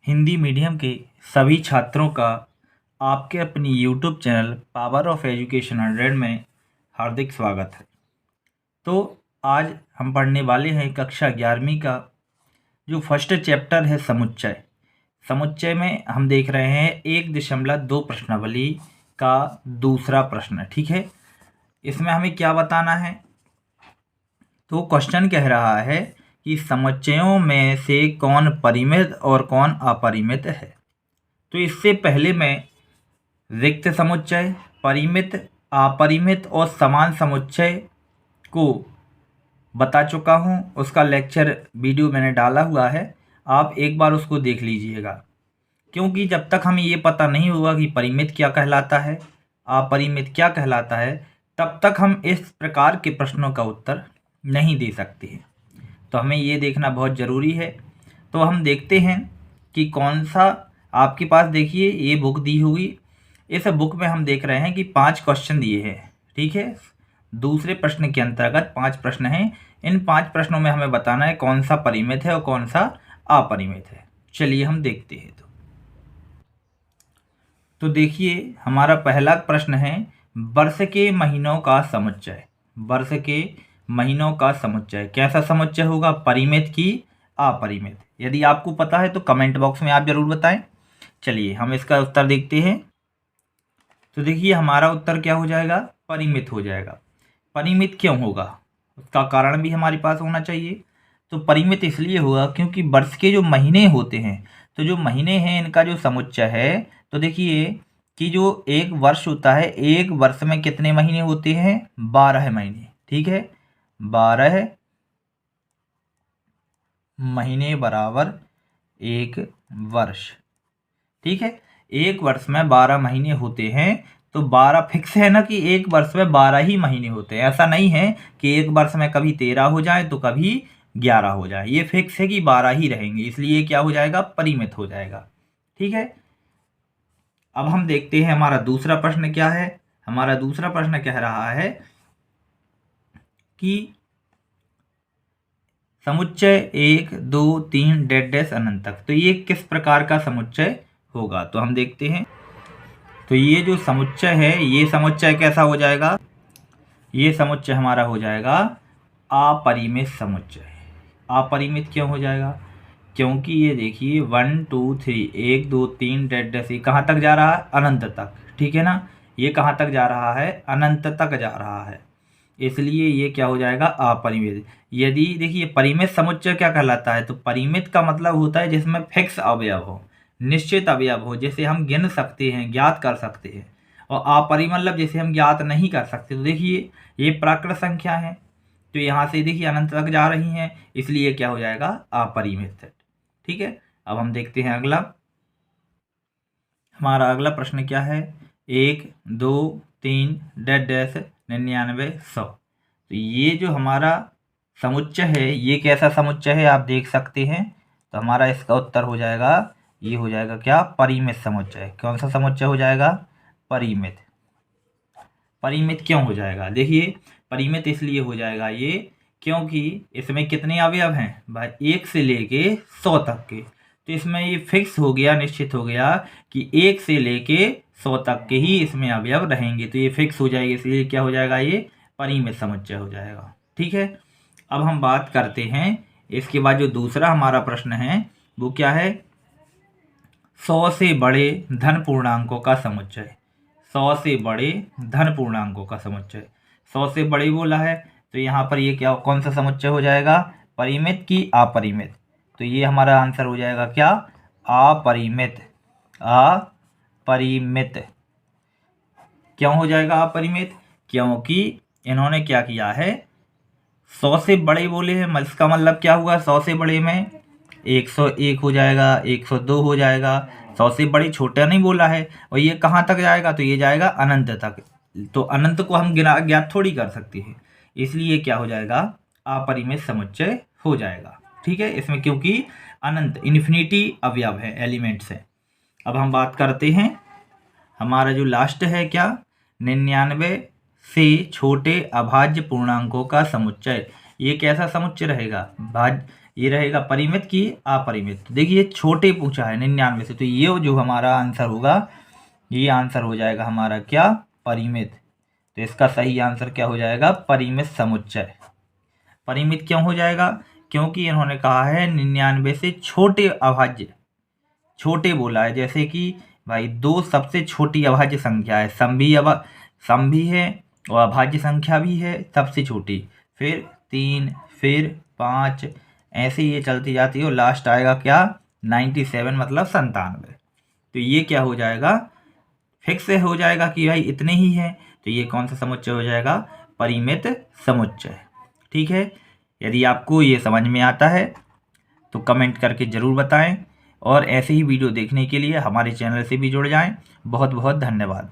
Hindi medium के सभी छात्रों का आपके अपनी YouTube channel power of education 100 में हार्दिक स्वागत है। तो आज हम पढ़ने वाले हैं कक्षा 11वीं का जो फर्स्ट चैप्टर है समुच्चय। समुच्चय में हम देख रहे हैं 1.2 प्रश्नावली का दूसरा प्रश्न। ठीक है, इसमें हमें क्या बताना है? तो क्वेश्चन कह रहा है कि समुच्चयों में से कौन परिमित और कौन अपरिमित है। तो इससे पहले मैं रिक्त समुच्चय, परिमित, अपरिमित और समान समुच्चय को बता चुका हूँ। उसका लेक्चर वीडियो मैंने डाला हुआ है, आप एक बार उसको देख लीजिएगा। क्योंकि जब तक हमें ये पता नहीं होगा कि परिमित क्या कहलाता है, अपरिमित क्या कहलाता है, तब तक हम इस प्रकार के प्रश्नों का उत्तर नहीं दे सकते हैं। तो हमें ये देखना बहुत ज़रूरी है। तो हम देखते हैं कि कौन सा आपके पास, देखिए ये बुक दी हुई, इस बुक में हम देख रहे हैं कि 5 क्वेश्चन दिए हैं। ठीक है, दूसरे प्रश्न के अंतर्गत 5 प्रश्न हैं। इन 5 प्रश्नों में हमें बताना है कौन सा परिमित है और कौन सा अपरिमित है। चलिए हम देखते हैं। तो देखिए हमारा पहला प्रश्न है वर्ष के महीनों का समुच्चय। वर्ष के महीनों का समुच्चय कैसा समुच्चय होगा, परिमित की अपरिमित? यदि आपको पता है तो कमेंट बॉक्स में आप जरूर बताएं। चलिए हम इसका उत्तर देखते हैं। तो देखिए हमारा उत्तर क्या हो जाएगा, परिमित हो जाएगा। परिमित क्यों होगा, उसका कारण भी हमारे पास होना चाहिए। तो परिमित इसलिए होगा क्योंकि वर्ष के जो महीने होते हैं, तो जो महीने हैं इनका जो समुच्चय है, तो देखिए कि जो एक वर्ष होता है, एक वर्ष में कितने महीने होते हैं, 12 महीने। ठीक है, 12 महीने बराबर एक वर्ष। ठीक है, एक वर्ष में 12 महीने होते हैं। तो 12 फिक्स है ना कि एक वर्ष में 12 ही महीने होते हैं। ऐसा नहीं है कि एक वर्ष में कभी 13 हो जाए तो कभी 11 हो जाए, ये फिक्स है कि 12 ही रहेंगे, इसलिए क्या हो जाएगा, परिमित हो जाएगा। ठीक है, अब हम देखते हैं हमारा दूसरा प्रश्न क्या है। हमारा दूसरा प्रश्न कह रहा है कि समुच्चय 1, 2, 3 डैश डैश अनंत तक, तो ये किस प्रकार का समुच्चय होगा। तो हम देखते हैं। तो ये जो समुच्चय है, ये समुच्चय कैसा हो जाएगा, ये समुच्चय हमारा हो जाएगा अपरिमित समुच्चय। अपरिमित क्यों हो जाएगा, क्योंकि ये देखिए 1, 2, 3, 1, 2, 3 डैश डैश, ये कहाँ तक जा रहा है, अनंत तक। ठीक है ना, ये कहाँ तक जा रहा है, अनंत तक जा रहा है, इसलिए ये क्या हो जाएगा, अपरिमित। यदि देखिए परिमित समुच्चय क्या कहलाता है, तो परिमित का मतलब होता है जिसमें फिक्स अवयव हो, निश्चित अवयव हो, जैसे हम गिन सकते हैं, ज्ञात कर सकते हैं। और अपरिमित मतलब जैसे हम ज्ञात नहीं कर सकते। तो देखिए ये प्राकृत संख्या है, तो यहाँ से देखिए अनंत तक जा रही हैं, इसलिए क्या हो जाएगा, अपरिमित। ठीक है, अब हम देखते हैं अगला। हमारा अगला प्रश्न क्या है, 1, 2, 3 डैश डैश 99, 100। तो ये जो हमारा समुच्चय है, ये कैसा समुच्चय है आप देख सकते हैं। तो हमारा इसका उत्तर हो जाएगा, ये हो जाएगा क्या, परिमित समुच्चय। कौन सा समुच्चय हो जाएगा, परिमित। परिमित क्यों हो जाएगा, देखिए परिमित इसलिए हो जाएगा ये क्योंकि इसमें कितने अवयव हैं भाई, 1 से लेके 100 तक के। तो इसमें ये फिक्स हो गया, निश्चित हो गया कि 1 से लेके 100 तक के ही इसमें अवयव रहेंगे, तो ये फिक्स हो जाएगी, इसलिए क्या हो जाएगा, ये परिमित समुच्चय हो जाएगा। ठीक है, अब हम बात करते हैं इसके बाद जो दूसरा हमारा प्रश्न है वो क्या है, 100 से बड़े धन पूर्णांकों का समुच्चय। 100 से बड़े धन पूर्णांकों का समुच्चय, 100 से बड़े बोला है, तो यहाँ पर ये क्या, कौन सा समुच्चय हो जाएगा, परिमित की अपरिमित। तो ये हमारा आंसर हो जाएगा क्या, अपरिमित। अपरिमित क्यों हो जाएगा अपरिमित, क्योंकि इन्होंने क्या किया है, 100 से बड़े बोले हैं, इसका मतलब क्या हुआ, 100 से बड़े में 101 हो जाएगा, 102 हो जाएगा। 100 से बड़े छोटा नहीं बोला है, और ये कहाँ तक जाएगा, तो ये जाएगा अनंत तक। तो अनंत को हम ज्ञात थोड़ी कर सकते हैं, इसलिए क्या हो जाएगा, अपरिमित समुच्चय हो जाएगा। ठीक है, इसमें क्योंकि अनंत इन्फिनिटी अवयव है, एलिमेंट्स है। अब हम बात करते हैं हमारा जो लास्ट है क्या, 99 से छोटे अभाज्य पूर्णांकों का समुच्चय। ये कैसा समुच्चय रहेगा, ये रहेगा परिमित की अपरिमित। तो देखिए छोटे पूछा है 99 से, तो ये जो हमारा आंसर होगा, ये आंसर हो जाएगा हमारा क्या, परिमित। तो इसका सही आंसर क्या हो जाएगा, परिमित समुच्चय। परिमित क्यों हो जाएगा, क्योंकि इन्होंने कहा है 99 से छोटे अभाज्य, छोटे बोला है। जैसे कि भाई 2 सबसे छोटी अभाज्य संख्या है, सम भी है और अभाज्य संख्या भी है सबसे छोटी, फिर 3, फिर 5, ऐसे ये चलती जाती है और लास्ट आएगा क्या, 97 मतलब 97। तो ये क्या हो जाएगा, फिक्स हो जाएगा कि भाई इतने ही है। तो ये कौन सा समुच्चय हो जाएगा, परिमित समुच्चय। ठीक है, यदि आपको ये समझ में आता है तो कमेंट करके ज़रूर बताएं और ऐसे ही वीडियो देखने के लिए हमारे चैनल से भी जुड़ जाएं। बहुत बहुत धन्यवाद।